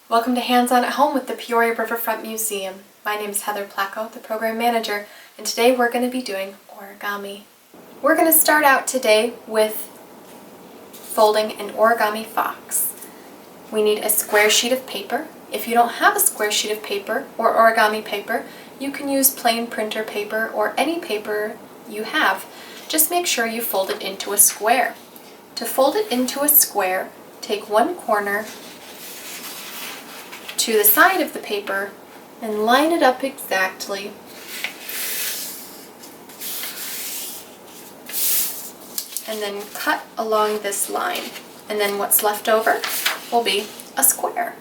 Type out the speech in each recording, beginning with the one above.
Welcome to Hands-On at Home with the Peoria Riverfront Museum. My name is Heather Placco, the program manager, and today we're going to be doing origami. We're going to start out today with folding an origami fox. We need a square sheet of paper. If you don't have a square sheet of paper or origami paper, you can use plain printer paper or any paper you have. Just make sure you fold it into a square. To fold it into a square, take one corner to the side of the paper and line it up exactly. And then cut along this line. And then what's left over will be a square.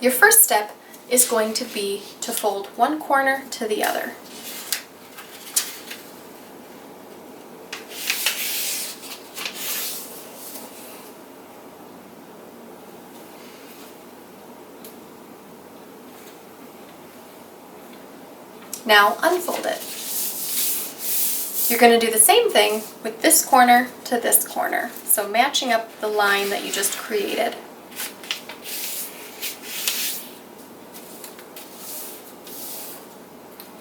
Your first step is going to be to fold one corner to the other. Now unfold it. You're going to do the same thing with this corner to this corner, so matching up the line that you just created.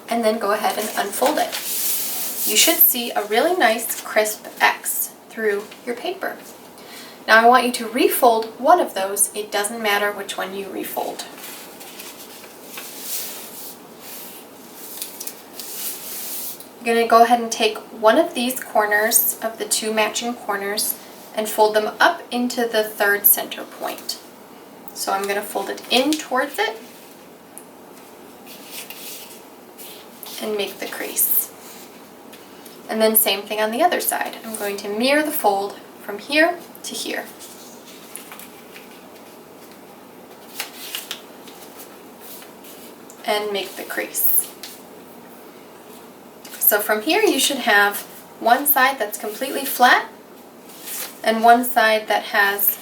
And then go ahead and unfold it. You should see a really nice crisp X through your paper. Now I want you to refold one of those. It doesn't matter which one you refold. You're going to go ahead and take one of these corners of the two matching corners and fold them up into the third center point. So I'm going to fold it in towards it and make the crease. And then same thing on the other side. I'm going to mirror the fold from here to here. And make the crease. So from here you should have one side that's completely flat and one side that has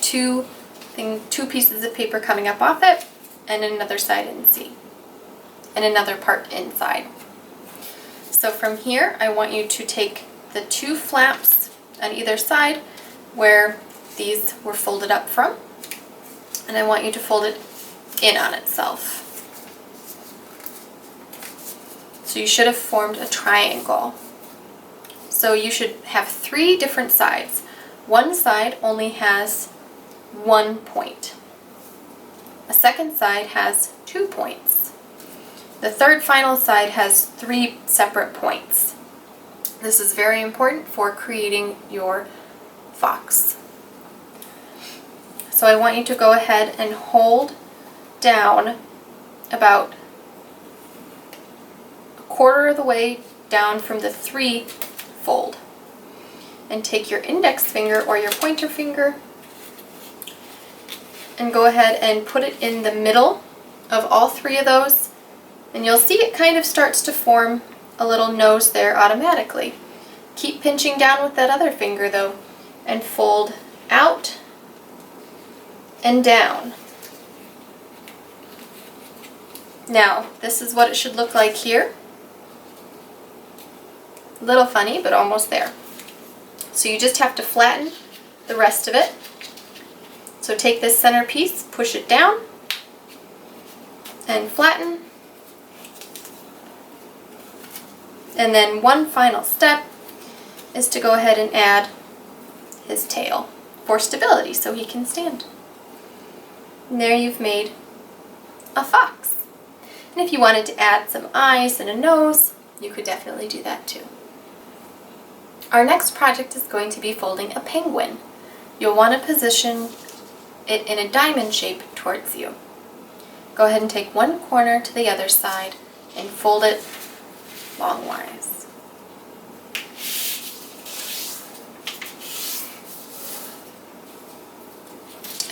two pieces of paper coming up off it and another side and another part inside. So from here I want you to take the two flaps on either side where these were folded up from, and I want you to fold it in on itself. So you should have formed a triangle. So you should have three different sides. One side only has 1 point. A second side has 2 points. The third final side has 3 separate points. This is very important for creating your fox. So I want you to go ahead and hold down about quarter of the way down from the 3 fold, and take your index finger or your pointer finger and go ahead and put it in the middle of all 3 of those, and you'll see it kind of starts to form a little nose there automatically. Keep pinching down with that other finger though and fold out and down. Now this is what it should look like here. A little funny, but almost there. So you just have to flatten the rest of it. So take this center piece, push it down, and flatten. And then one final step is to go ahead and add his tail for stability so he can stand. And there you've made a fox. And if you wanted to add some eyes and a nose, you could definitely do that too. Our next project is going to be folding a penguin. You'll want to position it in a diamond shape towards you. Go ahead and take one corner to the other side and fold it longwise.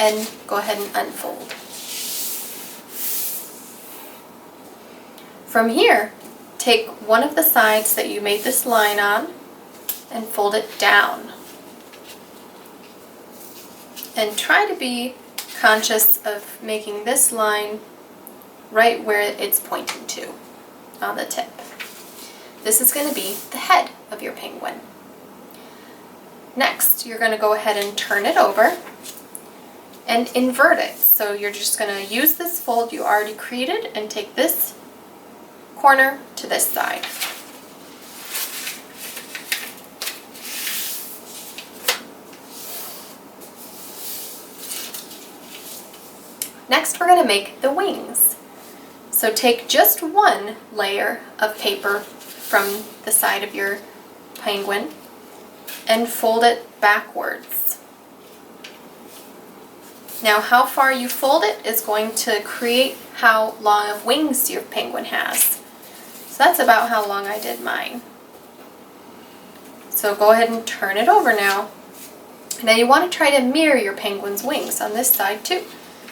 And go ahead and unfold. From here, take one of the sides that you made this line on and fold it down. And try to be conscious of making this line right where it's pointing to on the tip. This is going to be the head of your penguin. Next, you're going to go ahead and turn it over and invert it. So you're just going to use this fold you already created and take this corner to this side. Next we're going to make the wings. So take just one layer of paper from the side of your penguin and fold it backwards. Now how far you fold it is going to create how long of wings your penguin has. So that's about how long I did mine. So go ahead and turn it over now. Now you want to try to mirror your penguin's wings on this side too.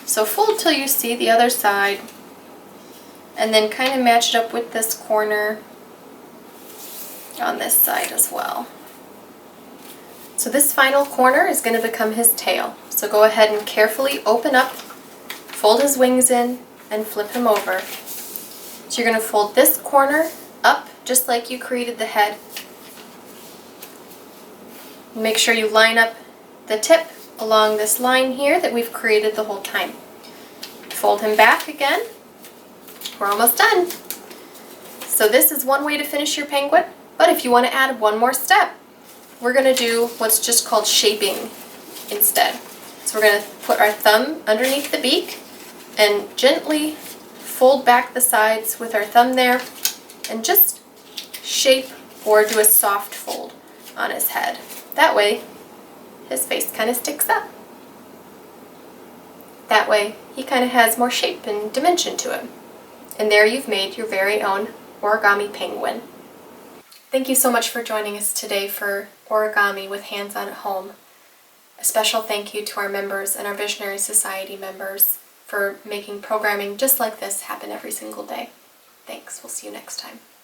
So fold till you see the other side, and then kind of match it up with this corner on this side as well. So this final corner is going to become his tail. So go ahead and carefully open up, fold his wings in, and flip him over. So you're going to fold this corner up just like you created the head. Make sure you line up the tip along this line here that we've created the whole time. Fold him back again. We're almost done. So this is one way to finish your penguin, but if you want to add one more step, we're going to do what's just called shaping instead. So we're going to put our thumb underneath the beak and gently fold back the sides with our thumb there and just shape or do a soft fold on his head. That way his face kind of sticks up. That way he kind of has more shape and dimension to him. And there you've made your very own origami penguin. Thank you so much for joining us today for Origami with Hands On at Home. A special thank you to our members and our Visionary Society members for making programming just like this happen every single day. Thanks. We'll see you next time.